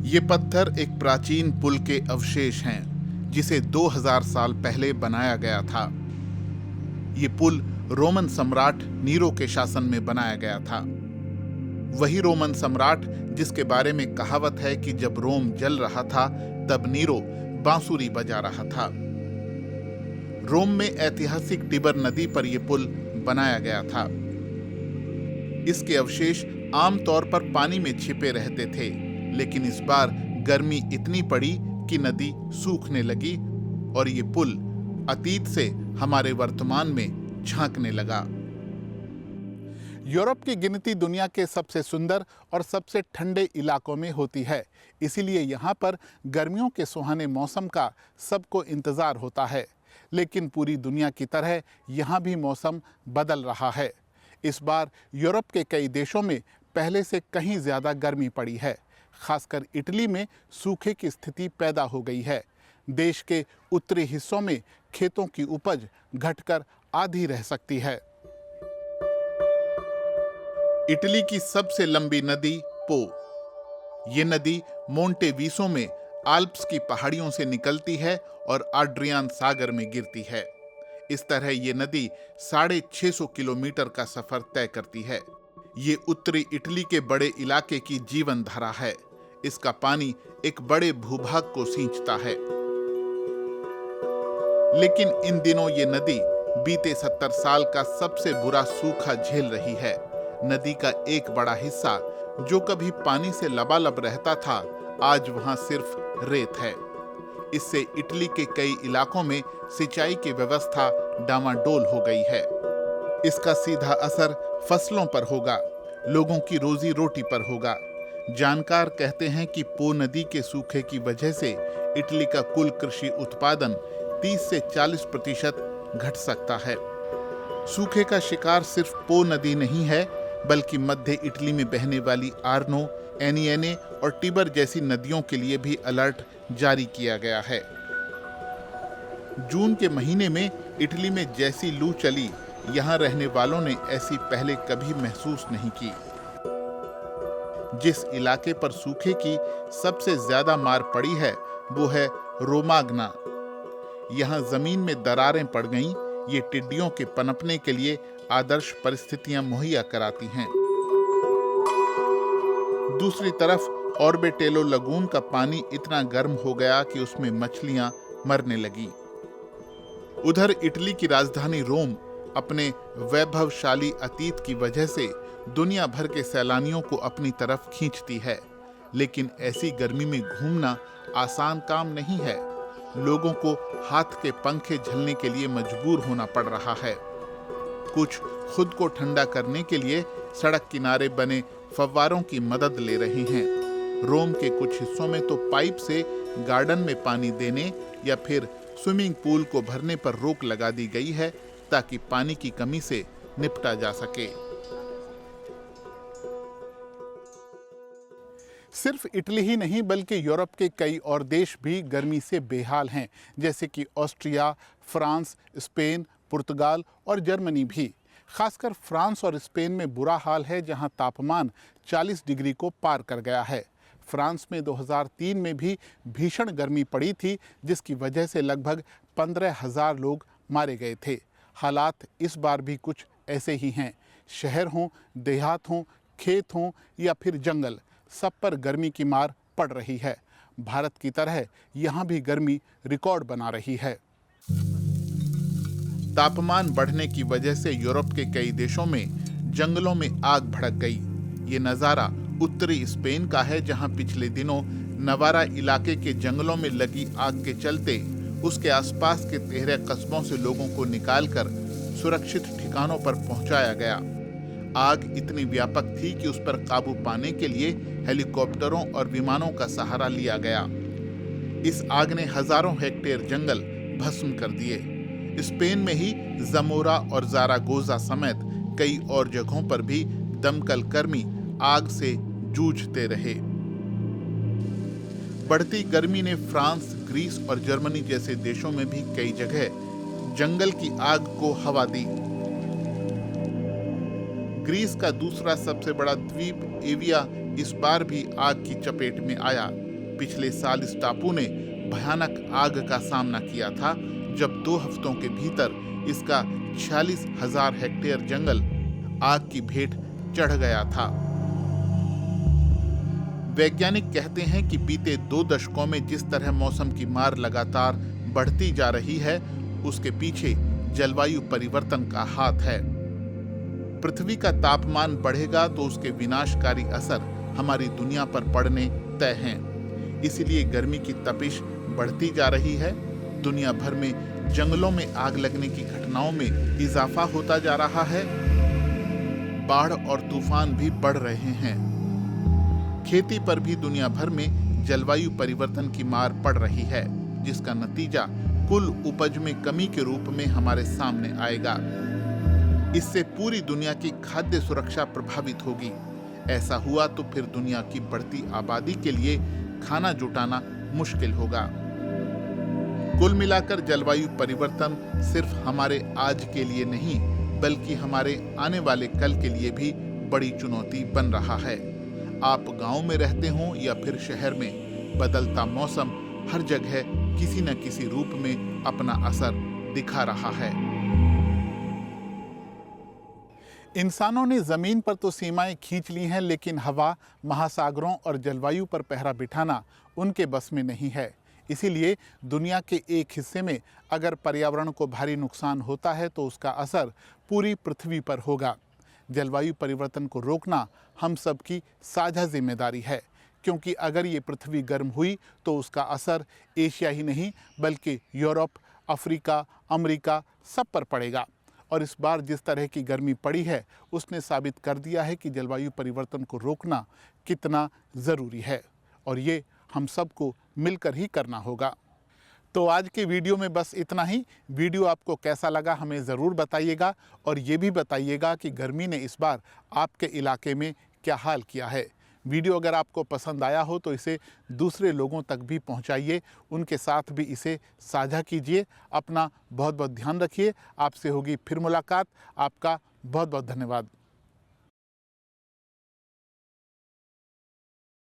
ये पत्थर एक प्राचीन पुल के अवशेष हैं, जिसे 2000 साल पहले बनाया गया था। ये पुल रोमन सम्राट नीरो के शासन में बनाया गया था। वही रोमन सम्राट जिसके बारे में कहावत है कि जब रोम जल रहा था तब नीरो बांसुरी बजा रहा था। रोम में ऐतिहासिक टिबर नदी पर यह पुल बनाया गया था। इसके अवशेष आमतौर पर पानी में छिपे रहते थे, लेकिन इस बार गर्मी इतनी पड़ी कि नदी सूखने लगी और ये पुल अतीत से हमारे वर्तमान में झांकने लगा। यूरोप की गिनती दुनिया के सबसे सुंदर और सबसे ठंडे इलाकों में होती है, इसीलिए यहाँ पर गर्मियों के सुहाने मौसम का सबको इंतजार होता है। लेकिन पूरी दुनिया की तरह यहाँ भी मौसम बदल रहा है। इस बार यूरोप के कई देशों में पहले से कहीं ज्यादा गर्मी पड़ी है। खासकर इटली में सूखे की स्थिति पैदा हो गई है। देश के उत्तरी हिस्सों में खेतों की उपज घटकर आधी रह सकती है। इटली की सबसे लंबी नदी पो। ये नदी मोंटे वीसो में आल्प्स की पहाड़ियों से निकलती है और आड्रियान सागर में गिरती है। इस तरह ये नदी 650 किलोमीटर का सफर तय करती है। ये उत्तरी इटली के बड़े इलाके की जीवन धारा है। इसका पानी एक बड़े भूभाग को सींचता है। लेकिन इन दिनों ये नदी बीते 70 साल का सबसे बुरा सूखा झेल रही है। नदी का एक बड़ा हिस्सा जो कभी पानी से लबालब रहता था, आज वहां सिर्फ रेत है। इससे इटली के कई इलाकों में सिंचाई की व्यवस्था डामाडोल हो गई है। इसका सीधा असर फसलों पर होगा, लोगों की रोजी रोटी पर होगा। जानकार कहते हैं कि पो नदी के सूखे की वजह से इटली का कुल कृषि उत्पादन 30 से 40% घट सकता है। सूखे का शिकार सिर्फ पो नदी नहीं है, बल्कि मध्य इटली में बहने वाली आर्नो, एनियने और टिबर जैसी नदियों के लिए भी अलर्ट जारी किया गया है। जून के महीने में इटली में जैसी लू चली, यहाँ रहने वालों ने ऐसी पहले कभी महसूस नहीं की। जिस इलाके पर सूखे की सबसे ज्यादा मार पड़ी है वो है रोमाग्ना। यहाँ जमीन में दरारें पड़ गईं। ये टिड्डियों के पनपने के लिए आदर्श परिस्थितियां मुहैया कराती हैं। दूसरी तरफ ऑर्बेटेलो लगून का पानी इतना गर्म हो गया कि उसमें मछलियां मरने लगी। उधर इटली की राजधानी रोम अपने वैभवशाली अतीत की वजह से दुनिया भर के सैलानियों को अपनी तरफ खींचती है। लेकिन ऐसी गर्मी में घूमना आसान काम नहीं है। लोगों को हाथ के पंखे झलने के लिए मजबूर होना पड़ रहा है। कुछ खुद को ठंडा करने के लिए सड़क किनारे बने फव्वारों की मदद ले रहे हैं। रोम के कुछ हिस्सों में तो पाइप से गार्डन में पानी देने या फिर स्विमिंग पूल को भरने पर रोक लगा दी गई है, ताकि पानी की कमी से निपटा जा सके। सिर्फ इटली ही नहीं, बल्कि यूरोप के कई और देश भी गर्मी से बेहाल हैं, जैसे कि ऑस्ट्रिया, फ्रांस, स्पेन, पुर्तगाल और जर्मनी भी। खासकर फ्रांस और स्पेन में बुरा हाल है, जहां तापमान 40 डिग्री को पार कर गया है। फ्रांस में 2003 में भी भीषण गर्मी पड़ी थी, जिसकी वजह से लगभग 15,000 लोग मारे गए थे। हालात इस बार भी कुछ ऐसे ही हैं। शहर हों, देहात हों, खेत हों या फिर जंगल, सब पर गर्मी की मार पड़ रही है। भारत की तरह यहाँ भी गर्मी रिकॉर्ड बना रही है। तापमान बढ़ने की वजह से यूरोप के कई देशों में जंगलों में आग भड़क गई। ये नज़ारा उत्तरी स्पेन का है, जहाँ पिछले दिनों नवारा इलाके के जंगलों में लगी आग के चलते उसके आसपास के 13 कस्बों से लोगों को निकालकर सुरक्षित ठिकानों पर पहुंचाया गया। आग इतनी व्यापक थी कि उस पर काबू पाने के लिए हेलीकॉप्टरों और विमानों का सहारा लिया गया। इस आग ने हजारों हेक्टेयर जंगल भस्म कर दिए। स्पेन में ही जमोरा और ज़ारागोजा समेत कई और जगहों पर भी दमकल कर्मी आग से जूझते रहे। बढ़ती गर्मी ने फ्रांस, ग्रीस और जर्मनी जैसे देशों में भी कई जगह जंगल की आग को हवा दी। ग्रीस का दूसरा सबसे बड़ा द्वीप एविया इस बार भी आग की चपेट में आया। पिछले साल इस टापू ने भयानक आग का सामना किया था, जब 2 हफ्तों के भीतर इसका 46,000 हेक्टेयर जंगल आग की भेंट चढ़ गया था। वैज्ञानिक कहते हैं कि बीते 2 दशकों में जिस तरह मौसम की मार लगातार बढ़ती जा रही है, उसके पीछे जलवायु परिवर्तन का हाथ है। पृथ्वी का तापमान बढ़ेगा तो उसके विनाशकारी असर हमारी दुनिया पर पड़ने तय हैं। इसीलिए गर्मी की तपिश बढ़ती जा रही है। दुनिया भर में जंगलों में आग लगने की घटनाओं में इजाफा होता जा रहा है। बाढ़ और तूफान भी बढ़ रहे हैं। खेती पर भी दुनिया भर में जलवायु परिवर्तन की मार पड़ रही है, जिसका नतीजा कुल उपज में कमी के रूप में हमारे सामने आएगा। इससे पूरी दुनिया की खाद्य सुरक्षा प्रभावित होगी। ऐसा हुआ तो फिर दुनिया की बढ़ती आबादी के लिए खाना जुटाना मुश्किल होगा। कुल मिलाकर जलवायु परिवर्तन सिर्फ हमारे आज के लिए नहीं, बल्कि हमारे आने वाले कल के लिए भी बड़ी चुनौती बन रहा है। आप गांव में रहते हो या फिर शहर में, बदलता मौसम हर जगह किसी न किसी रूप में अपना असर दिखा रहा है। इंसानों ने जमीन पर तो सीमाएं खींच ली हैं, लेकिन हवा, महासागरों और जलवायु पर पहरा बिठाना उनके बस में नहीं है। इसीलिए दुनिया के एक हिस्से में अगर पर्यावरण को भारी नुकसान होता है तो उसका असर पूरी पृथ्वी पर होगा। जलवायु परिवर्तन को रोकना हम सबकी साझा जिम्मेदारी है, क्योंकि अगर ये पृथ्वी गर्म हुई तो उसका असर एशिया ही नहीं बल्कि यूरोप, अफ्रीका, अमेरिका सब पर पड़ेगा। और इस बार जिस तरह की गर्मी पड़ी है, उसने साबित कर दिया है कि जलवायु परिवर्तन को रोकना कितना ज़रूरी है, और ये हम सबको मिलकर ही करना होगा। तो आज के वीडियो में बस इतना ही। वीडियो आपको कैसा लगा हमें ज़रूर बताइएगा, और ये भी बताइएगा कि गर्मी ने इस बार आपके इलाके में क्या हाल किया है। वीडियो अगर आपको पसंद आया हो तो इसे दूसरे लोगों तक भी पहुंचाइए, उनके साथ भी इसे साझा कीजिए। अपना बहुत बहुत ध्यान रखिए। आपसे होगी फिर मुलाकात। आपका बहुत बहुत धन्यवाद।